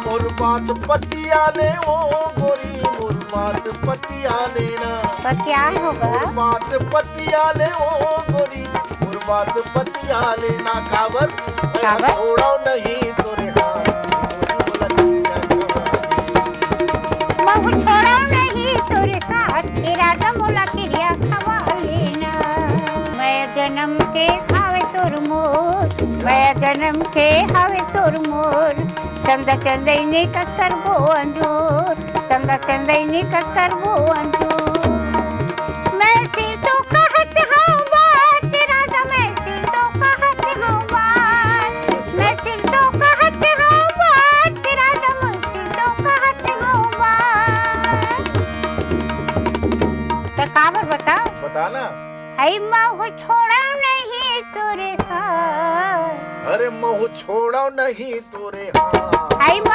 मोर बात पतिया ले ओ गोरी मोर बात पतिया लेना तो क्या होगा? मोर बात पतिया ले ओ गोरी मोर बात पतिया लेना काबर काबर? छोड़ो नहीं तोरे हाथ महु छोड़ा नहीं तोरे साथ इरादा मोला क्रिया खवा लेना मैं जन्म के खावे तोर मोर मैं जन्म के खावे तोर मोर चंदा चंदैनी का करबो अंजूर चंदा चंदैनी का करबो अंजूर मैं सिर तो कहत हूँ बात राजा मैं सिर तो कहत हूँ बात मैं सिर तो कहत हूँ बात राजा मैं सिर तो कहत हूँ बात तो काबर बता बताना हई महु छोड़ा नहीं तोरे साथ अरे महु छोड़ो नहीं तोरे हाथ हई